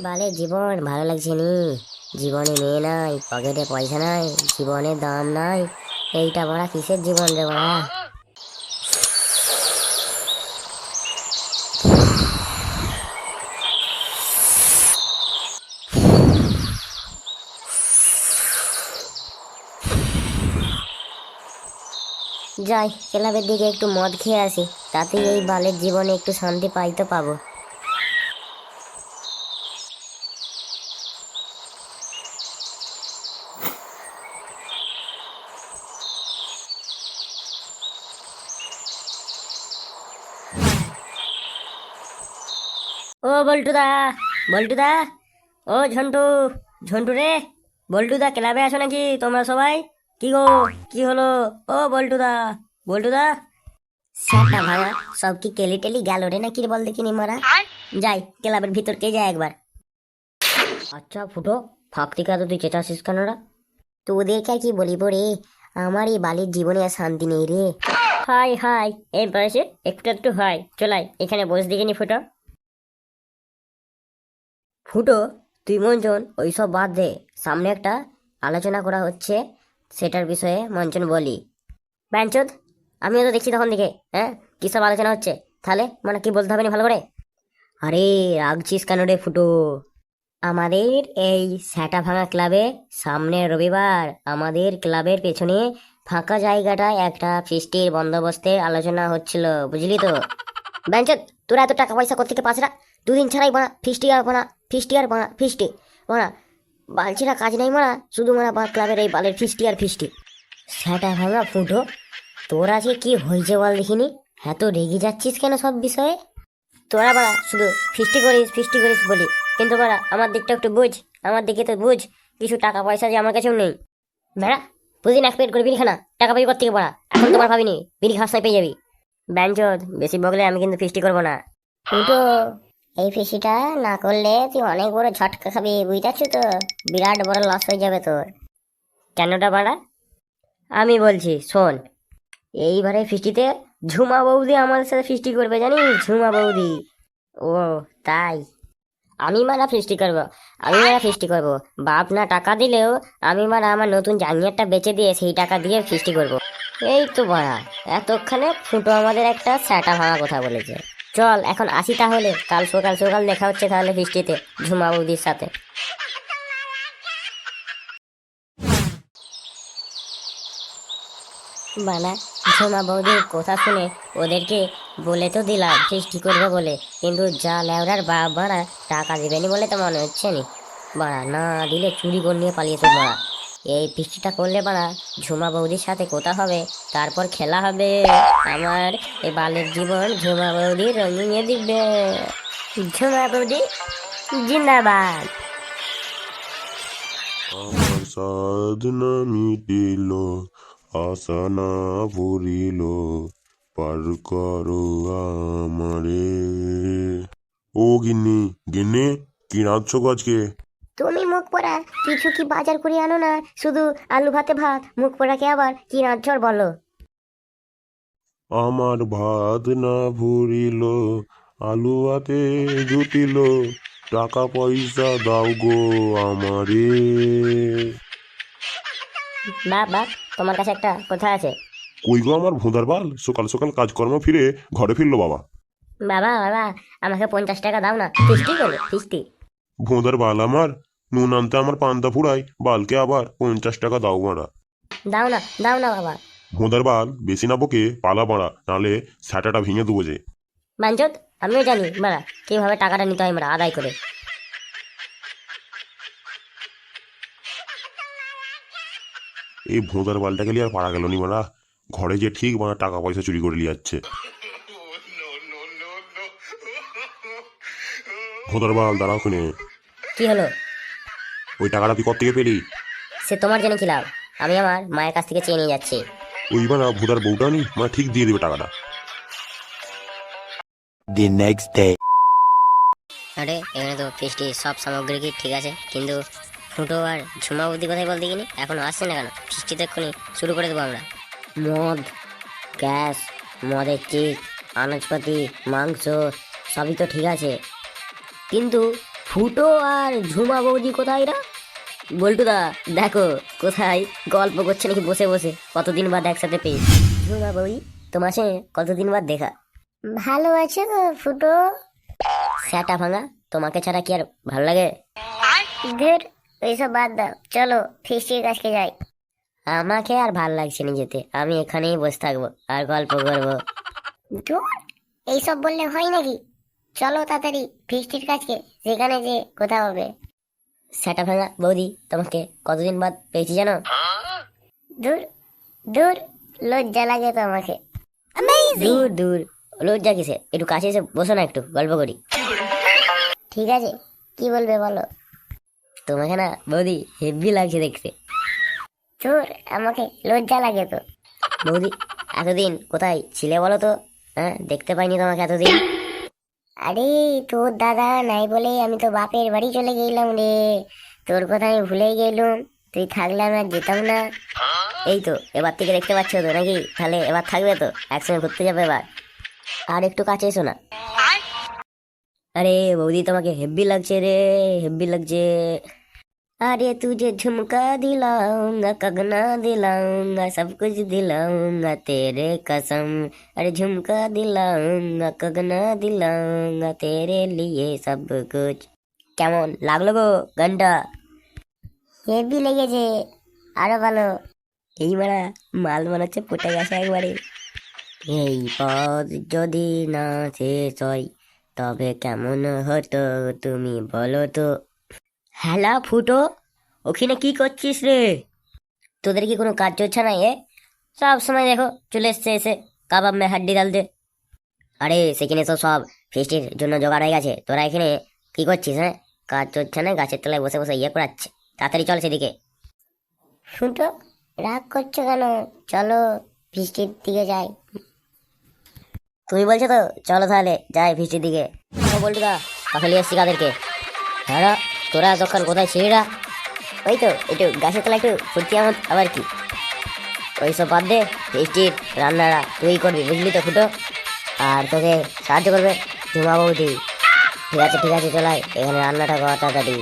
বালের জীবন ভালো লাগছে নি। জীবনে মেয়ে নাই, পকেটে পয়সা নাই, জীবনের দাম নাই। এইটা বড়া কিসের জীবন রে বড়া। যাই ক্লাবের দিকে একটু মদ খেয়ে আসি, তাতেই এই বালের জীবনে একটু শান্তি পাইতে পাবো। ও বল্টুদা, বল্টুদা, ও ঝন্টু, ঝন্টু রে, বল্টুদা ক্লাবে আসো নাকি তোমরা সবাই? কি গো, কি হলো? ও বল্টুদা, বল্টুদা। সেটা ভাঙা, সব কি কেলি টেলি গেল রে নাকি বল দেখিনি মারা। যাই ক্লাবের ভিতর কে যায় একবার। আচ্ছা ফুটো, ফাঁকতিকা তো তুই চেঁচাছিস কেনরা? তোদেরকে আর কি বলিব রে, আমার এই বালির জীবনে আর শান্তি নেই রে। হাই হাই, এই বয়সে একটু একটু হয়, চলাই এখানে বসে দেখিনি ফুটো। ফুটো, তুই মঞ্চন ওইসব বাদ দে, সামনে একটা আলোচনা করা হচ্ছে, সেটার বিষয়ে মঞ্চন বলি। ব্যাঞ্চোদ, আমিও তো দেখছি তখন দিকে, হ্যাঁ কিসব আলোচনা হচ্ছে, তাহলে মানে কি বলতে হবে না ভালো করে? আরে রাগছিস কেন রে ফুটো? আমাদের এই স্যাটা ভাঙা ক্লাবে সামনের রবিবার আমাদের ক্লাবের পেছনে ফাঁকা জায়গাটায় একটা ফিস্টির বন্দোবস্তের আলোচনা হচ্ছিল, বুঝলি তো? ব্যাঞ্চোদ, তোরা এত টাকা পয়সা কোত্থেকে পাস না? দুদিন ছাড়াই বানা ফিস্টি আর বানা, ফিস্টি আর বানা, ফিস্টি বানা। বালছিরা কাজ নাই মারা, শুধু মারা বা ক্লাবের এই বালের ফিস্টি আর ফিস্টি। সেটা ভাঙা ফুটো, তোর আজকে কি হয়েছে বল দেখিনি? এত রেগে যাচ্ছিস কেন সব বিষয়ে? তোরা বাড়া শুধু ফিস্টি করিস বলি, কিন্তু বাড়া আমার দিকটা একটু বুঝ, আমার দিকে তো বুঝ, কিছু টাকা পয়সা যে আমার কাছেও নেই। বেড়া প্রতিদিন এক প্লেট করে বিড়ি খানা, টাকা পাবি কোত্থেকে বাড়া? এখন তোমার ভাবিনি বিড়ি খাস নাই পেয়ে যাবি। ব্যাঞ্চোদ, বেশি বকলে আমি কিন্তু ফিস্টি করবো না। ফুটো, এই ফিস্টিটা না করলে তুই অনেক বড় ঝটকা খাবি, বুঝতে তো? বিরাট বড় লস হয়ে যাবে তোর। কেনটা বাড়া? আমি বলছি শোন, এইবারে ফিস্টিতে ঝুমা বৌদি আমাদের সাথে ফিস্টি করবে, জানিস? ঝুমা বৌদি। ও তাই? আমি মারা ফিস্টি করবো, আমি মারা ফিস্টি করবো। বাপ না টাকা দিলেও আমি মারা আমার নতুন জাঙ্গিয়ারটা বেচে দিয়ে সেই টাকা দিয়ে ফিস্টি করবো। এই তো বাড়া, এতক্ষণে ফুটো আমাদের একটা স্যাটা ভাঙা কথা বলেছে। চল এখন আসি তাহলে, কাল সকাল সকাল দেখা হচ্ছে তাহলে ফিস্টিতে ঝুমা বৌদির সাথে। বানা, ঝুমা বৌদির কথা শুনে ওদেরকে বলে তো দিলাম ফিস্টি করবো বলে, কিন্তু যা লেওরার বাপ বাড়া, টাকা দেবেনি বলে তো মনে হচ্ছে নি। বাড়া না দিলে চুরি করে নিয়ে পালিয়েছে বাড়া। এই ফিস্টিটা করলে বাড়া ঝুমা বৌদির সাথে কথা হবে, তারপর খেলা হবে। আমার এই বালের জীবন ঝুমা বৌদি রঙিয়ে দিবে। ঝুমা বৌদি জিন্দাবাদ। আমার সাধনা মিটিল, আশা না ভরিল, পার করো আমারে। ও গিন্নি, গিন্নি, কি রাঁধছো গো আজকে? তুমি মুখ পোড়া কিছু কি বাজার করে আনো না, শুধু আলু ভাতে ভাত, মুখ পোড়াকে আবার কি রাঁধছর বলো? আমার ভাত না ভরিল, আলু হাতে জুটিল, টাকা পয়সা দাও গো আমারে। বাপ বাপ, তোমার কাছে একটা কথা আছে। কই গো আমার ভোঁদার বাল, সকাল সকাল কাজকর্ম ফিরে ঘরে ফিরলো বাবা। বাবা বাবা, আমাকে 50 টাকা দাও না, ফিস্টি করবে ফিস্টি। ভোঁদার বাল আমার, নুন আনতে আমার পান্তা ফুরাই, বালকে আবার 50 টাকা দাও মারা। দাও না, দাও না বাবা। ভোঁদার বাল, বেশি না বকে পালা মারা, নালে স্যাটাটা ভেঙে দেবো যে। বাঞ্চত, আমিও জানি মারা কিভাবে টাকাটা নিতে হয় মারা আদায় করে। এই ভোঁদার বালটাকে লিয়ে আর পারা গেল নি মারা, ঘরে যে ঠিক মারা টাকা পয়সা চুরি করে লিয়ে যাচ্ছে। ভোঁদার বাল দাঁড়াও শুনে, কি হলো? ওই টাকাটা তুই কোত্থেকে পেলি? সে তোমার জন্য কি লাভ, আমি আমার মায়ের কাছ থেকে চেয়ে নিয়ে যাচ্ছি। ওই মারা ভোঁদার বউটা নি মানে ঠিক দিয়ে দেবে টাকাটা। The next day. আরে এখানে তো ফিস্টি সব সামগ্রী কি ঠিক আছে, কিন্তু ফুটো আর ঝুমা বুদ্ধি কোথায় বলতে গিনি, এখনো আসছে না কেন? ফিস্টি তো এক্ষুনি শুরু করে দেবো আমরা। মদ, গ্যাস, মদের চিক, আনাজপাতি, মাংস সবই তো ঠিক আছে, কিন্তু ফুটো আর ঝুমা বৌদি কোথায় রা? বল্টুদা দেখো কোথায় গল্প করছে নাকি বসে বসে, কতদিন বাদ একসাথে পেয়ে। ঝুমা বৌদি তোমার সঙ্গে কতদিন বাদ দেখা। ভালো আছে গো ফুটো। স্যাটা ভাঙা, তোমাকে ছাড়া কি আর ভালো লাগে? ধুর, ওইসব বাদ দাও, চলো ফিস্টির কাছকে যাই। আমাকে আর ভাল লাগছে না যেতে, আমি এখানেই বসে থাকবো আর গল্প করবো। ধুর, এইসব বললে হয় নাকি? চলো তাড়াতাড়ি ফিস্টির কাছকে, সেখানে যে কোথাও হবে। সেটা ভাঙা বৌদি, তোমাকে কতদিন বাদ পেয়েছি জানো? দূর দূর, লজ্জা লাগে তো আমাকে। দূর দূর, লজ্জা কিসে? একটু কাছে এসে বসো না, একটু গল্প করি। ঠিক আছে, কি বলবে বলো। তোমাকে না বৌদি হেভি লাগছে দেখতে। তোর আমাকে লজ্জা লাগে তো। বৌদি এতদিন কোথায় ছিলে বলো তো? হ্যাঁ, দেখতে পাইনি তোমাকে এতদিন। আরে তোর দাদা নাই বলে আমি তো বাপের বাড়ি চলে গেলাম রে। তোর কথা আমি ভুলে গেলুম, তুই থাকলে আমি আর যেতাম না। এই তো এবার থেকে দেখতে পাচ্ছ তো নাকি? তাহলে এবার থাকবে তো, একসঙ্গে ঘুরতে যাবে এবার। আর একটু কাছে এসো না। अरे बौदी তোমাকে হেব্বি লাগছে রে, হেব্বি লাগছে। अरे तुझे झुमका दिलाऊंगा, कंगना दिलाऊंगा, सब कुछ दिलाऊंगा तेरे कसम। अरे झुमका दिलाऊंगा, कंगना दिलाऊंगा तेरे लिए सब कुछ। কেমন লাগলো গো গানটা? হেভি লেগেছে, আরো ভালো। এই মারা মাল মনে হচ্ছে পটে গেছে একবারে। এই পথ যদি না শেষ হয় তবে কেমন হতো তুমি বলো তো। হ্যালা ফুটো, ওখানে কি করছিস রে? তোদের কি কোনো কাজ চলছে না? সব সময় দেখো চলে এসছে এসে কাবাব মে হাড্ডি ডালতে। আরে সেখানে তো সব ফিস্টির জন্য জোগাড় হয়ে গেছে, তোরা এখানে কি করছিস? হ্যাঁ, কাজ চলছে না, গাছের তলায় বসে বসে করাচ্ছে। তাড়াতাড়ি চল সেদিকে। ফুটো রাগ করছো কেন? চলো ফিস্টির দিকে যাই। তুমি বলছো তো, চলো তাহলে যাই ফিস্টির দিকে। বলটু দা, তাহলে এসছি কাদেরকে? হ্যাঁ, তোরা তখন কোথায় ছিলিরা? ওই তো একটু গাছের তলায় একটু ফুর্তি আমার, আবার কি ওইসব বাদ দে। ফিস্টির রান্নাটা তুই করবি, বুঝলি তো ফুটো? আর তোকে সাহায্য করবে ঝুমা বৌদি। ঠিক আছে ঠিক আছে, চলাই এখানে রান্নাটা করা তাড়াতাড়ি।